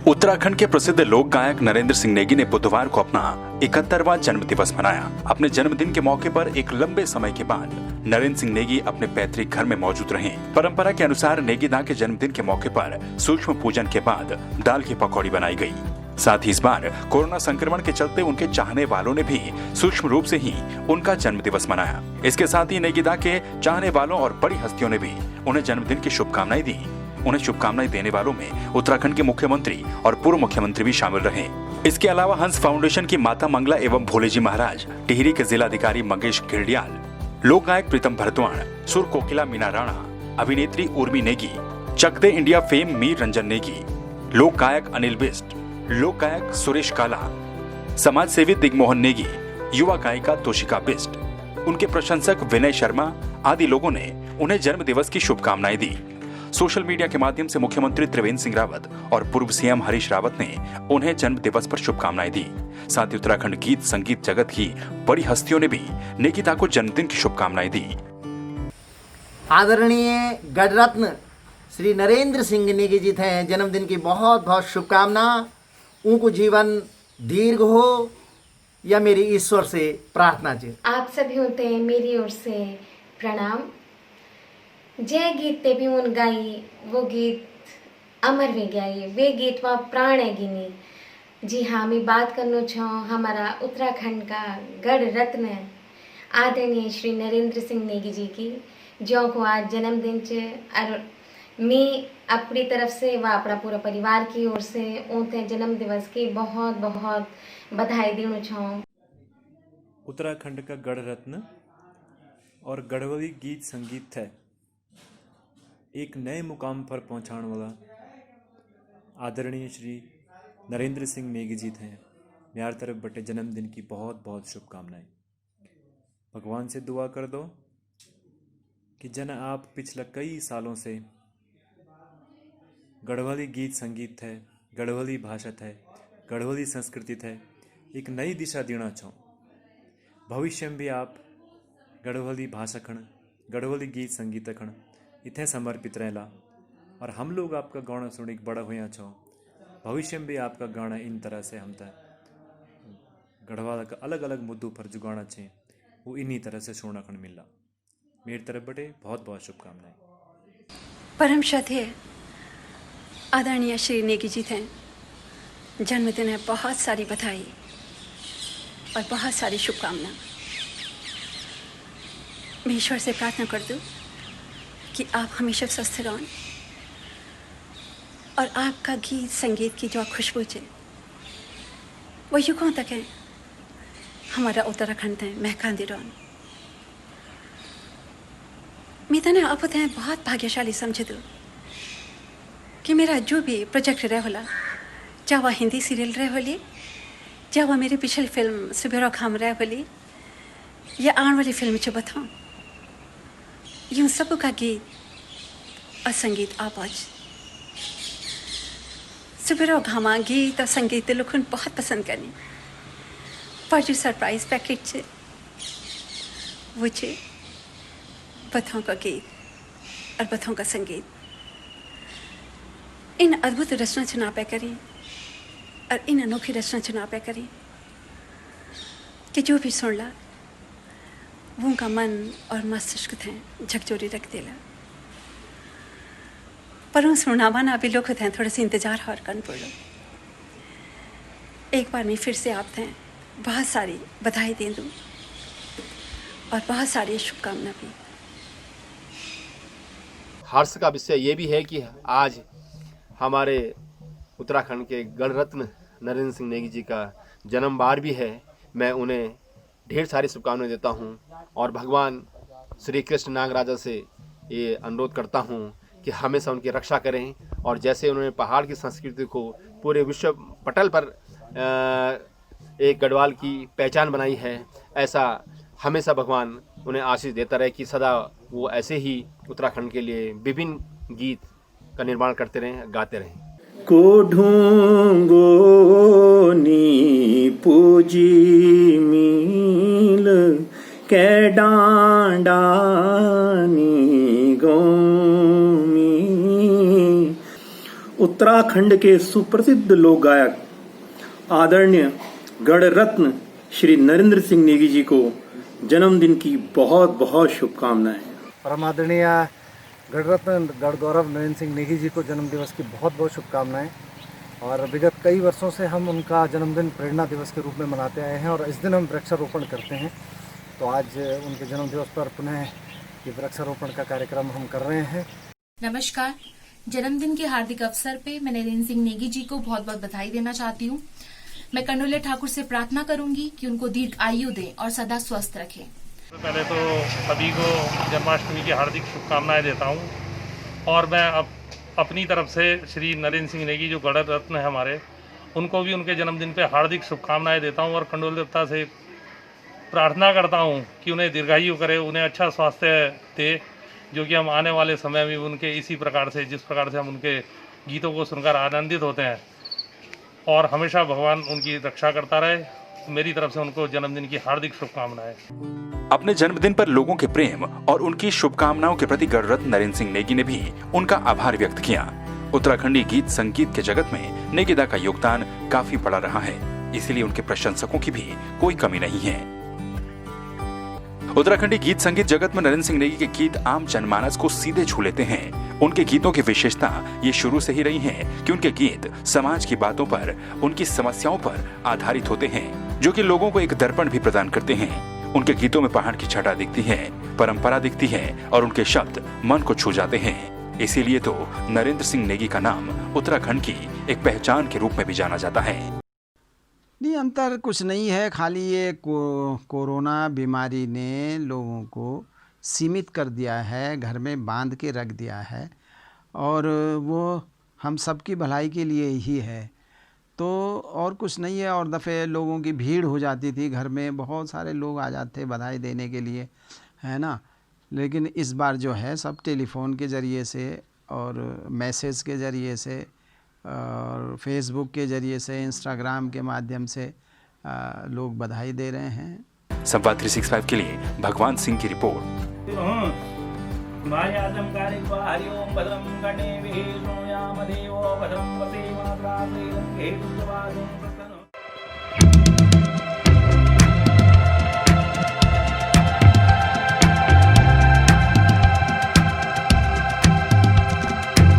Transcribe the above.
उत्तराखंड के प्रसिद्ध लोक गायक नरेंद्र सिंह नेगी ने बुधवार को अपना 71वां जन्म दिवस मनाया। अपने जन्मदिन के मौके पर एक लंबे समय के बाद नरेंद्र सिंह नेगी अपने पैतृक घर में मौजूद रहे। परंपरा के अनुसार नेगी दा के जन्मदिन के मौके पर सूक्ष्म पूजन के बाद दाल की पकौड़ी बनाई गई। साथ ही इस बार कोरोना संक्रमण के चलते उनके चाहने वालों ने भी सूक्ष्म रूप से ही उनका जन्म दिवस मनाया। इसके साथ ही नेगी दा के चाहने वालों और बड़ी हस्तियों ने भी उन्हें जन्मदिन की शुभकामनाएं दी। उन्हें शुभकामनाएं देने वालों में उत्तराखंड के मुख्यमंत्री और पूर्व मुख्यमंत्री भी शामिल रहे। इसके अलावा हंस फाउंडेशन की माता मंगला एवं भोले जी महाराज, टिहरी के जिलाधिकारी मंगेश घिरडियाल, लोक गायक प्रीतम भरतवाण, सुर कोकिला मीना राणा, अभिनेत्री उर्मी नेगी, चक दे इंडिया फेम मीर रंजन नेगी, लोक गायक अनिल बिस्ट, लोक गायक सुरेश काला, समाज सेवी दिग्मोहन नेगी, युवा गायिका तोशिका बिस्ट, उनके प्रशंसक विनय शर्मा आदि लोगों ने उन्हें जन्म दिवस की शुभकामनाएं दी। सोशल मीडिया के माध्यम से मुख्यमंत्री त्रिवेंद्र सिंह रावत और पूर्व सीएम हरीश रावत ने उन्हें जन्म दिवस पर शुभकामनाएं दी। साथ ही उत्तराखंड गीत संगीत जगत की बड़ी हस्तियों ने भी नेगी दा को जन्मदिन की शुभकामनाएं दी। आदरणीय गणरत्न श्री नरेंद्र सिंह नेगी जी थे जन्मदिन की बहुत बहुत शुभकामना। उनको जीवन दीर्घ हो या मेरी ईश्वर से प्रार्थना जी। आप सभी होते हैं मेरी ओर से प्रणाम। जय गीत ते भी उन गाई वो गीत अमर वे गई वे गीत वहाँ प्राण है गिनी। जी हाँ, मैं बात करना चाहूँ हमारा उत्तराखंड का गढ़ रत्न आदरणीय श्री नरेंद्र सिंह नेगी जी की, जो को आज जन्मदिन च और मैं अपनी तरफ से व अपना पूरा परिवार की ओर से उनके जन्म दिवस की बहुत बहुत बधाई देना चाहूँ। उत्तराखंड का गढ़ रत्न और गढ़वाली गीत संगीत है एक नए मुकाम पर पहुंचाने वाला आदरणीय श्री नरेंद्र सिंह नेगी जी थे मेरी तरफ बटे जन्मदिन की बहुत बहुत शुभकामनाएं। भगवान से दुआ कर दो कि जन आप पिछले कई सालों से गढ़वाली गीत संगीत है, गढ़वाली भाषा है, गढ़वाली संस्कृति है एक नई दिशा देना चाहो। भविष्य में भी आप गढ़वाली भाषा खण, गढ़वाली गीत संगीत खण इतने समर्पित रहला और हम लोग आपका गाना सुन के बड़ा हुआ छो। भविष्य में भी आपका गाना इन तरह से हम गढ़वाल का अलग अलग मुद्दों पर जो गाना छे वो इन्हीं तरह से सुनना खन मिला। मेरी तरफ बटे बहुत बहुत शुभकामनाएं। परम श्रद्धेय आदरणीय श्री नेगी जी थे जन्मदिन है बहुत सारी बधाई और बहुत सारी शुभकामना। मैं ईश्वर से प्रार्थना कर दूं कि आप हमेशा स्वस्थ रहें और आपका गीत संगीत की जो खुशबू है वो युगों तक है हमारा उत्तराखंड है महकांदी रौन। मैं तने आप हैं बहुत भाग्यशाली समझ दूँ कि मेरा जो भी प्रोजेक्ट रहे होला, चाहे वह हिंदी सीरियल रहे होली, चाहे वह मेरी पिछली फिल्म सुबेरा खाम रहे होली या आने वाली फिल्म च बताऊँ, यूं सब का गीत और संगीत आप आज सुबेरा घामा गीत और संगीत लोग बहुत पसंद करने पर जो सरप्राइज पैकेट से वो चे बथों का गीत और बथों का संगीत। इन अद्भुत रचना चुनाव पे करी और इन अनोखी रचना चुनाव पे करी कि जो भी सुन ला वो उनका मन और मस्तिष्क थे झकझोरी रख देला। पर उन सुनावा ना भी लोग थे थोड़े से इंतजार और करन पड़ो। एक बार मैं फिर से आप थे बहुत सारी बधाई दे दूँ और बहुत सारी शुभकामना भी। हर्ष का विषय ये भी है कि आज हमारे उत्तराखंड के गढ़ रत्न नरेंद्र सिंह नेगी जी का जन्म बार भी है। मैं उन्हें ढेर सारी शुभकामनाएं देता हूं और भगवान श्री कृष्ण नागराजा से ये अनुरोध करता हूं कि हमेशा उनकी रक्षा करें और जैसे उन्होंने पहाड़ की संस्कृति को पूरे विश्व पटल पर एक गढ़वाल की पहचान बनाई है, ऐसा हमेशा भगवान उन्हें आशीष देता रहे कि सदा वो ऐसे ही उत्तराखंड के लिए विभिन्न गीत का निर्माण करते रहें, गाते रहें। को ढूंगो नी पूजी मील के डांडा नी गोमी। उत्तराखंड के सुप्रसिद्ध लोक गायक आदरणीय गढ़ रत्न श्री नरेंद्र सिंह नेगी जी को जन्मदिन की बहुत बहुत शुभकामनाएं। परम आदरणीय गढ़ रत्न गढ़ गौरव नरेंद्र सिंह नेगी जी को जन्म दिवस की बहुत बहुत शुभकामनाएं। और विगत कई वर्षों से हम उनका जन्मदिन प्रेरणा दिवस के रूप में मनाते आए हैं और इस दिन हम वृक्षारोपण करते हैं। तो आज उनके जन्म दिवस पर पुनः ये वृक्षारोपण का कार्यक्रम हम कर रहे हैं। नमस्कार। जन्मदिन के हार्दिक अवसर पे मैं नरेंद्र सिंह नेगी जी को बहुत बहुत बधाई देना चाहती हूँ। मैं कनुले ठाकुर से प्रार्थना करूंगी कि उनको दीर्घ आयु दें और सदा स्वस्थ रखें। पहले तो सभी को जन्माष्टमी की हार्दिक शुभकामनाएं देता हूं और मैं अपनी तरफ से श्री नरेंद्र सिंह नेगी जो गढ़ रत्न है हमारे, उनको भी उनके जन्मदिन पे हार्दिक शुभकामनाएं देता हूं और कंडोल देवता से प्रार्थना करता हूं कि उन्हें दीर्घायु करे, उन्हें अच्छा स्वास्थ्य दे, जो कि हम आने वाले समय में उनके इसी प्रकार से, जिस प्रकार से हम उनके गीतों को सुनकर आनंदित होते हैं, और हमेशा भगवान उनकी रक्षा करता रहे। मेरी तरफ से उनको जन्मदिन की हार्दिक शुभकामनाएं। अपने जन्मदिन पर लोगों के प्रेम और उनकी शुभकामनाओं के प्रति गढ़ रत्न नरेंद्र सिंह नेगी ने भी उनका आभार व्यक्त किया। उत्तराखंडी गीत संगीत के जगत में नेगीदा का योगदान काफी बड़ा रहा है, इसीलिए उनके प्रशंसकों की भी कोई कमी नहीं है। उत्तराखंडी गीत संगीत जगत में नरेंद्र सिंह नेगी के गीत आम जनमानस को सीधे छू लेते हैं। उनके गीतों की विशेषता ये शुरू से ही रही है कि उनके गीत समाज की बातों पर, उनकी समस्याओं पर आधारित होते हैं, जो कि लोगों को एक दर्पण भी प्रदान करते हैं। उनके गीतों में पहाड़ की छटा दिखती है, परंपरा दिखती है और उनके शब्द मन को छू जाते हैं। इसीलिए तो नरेंद्र सिंह नेगी का नाम उत्तराखंड की एक पहचान के रूप में भी जाना जाता है। नहीं, अंतर कुछ नहीं है, खाली ये कोरोना बीमारी ने लोगों को सीमित कर दिया है, घर में बांध के रख दिया है और वो हम सबकी भलाई के लिए ही है। तो और कुछ नहीं है। और दफ़े लोगों की भीड़ हो जाती थी, घर में बहुत सारे लोग आ जाते बधाई देने के लिए, है ना। लेकिन इस बार जो है सब टेलीफोन के ज़रिए से और मैसेज के ज़रिए से और फेसबुक के ज़रिए से, इंस्टाग्राम के माध्यम से लोग बधाई दे रहे हैं। संवाद 365 के लिए भगवान सिंह की रिपोर्ट। हरि ओम भद्रं कर्णे विष्णुयाम देवो भद्रं वसे मातरा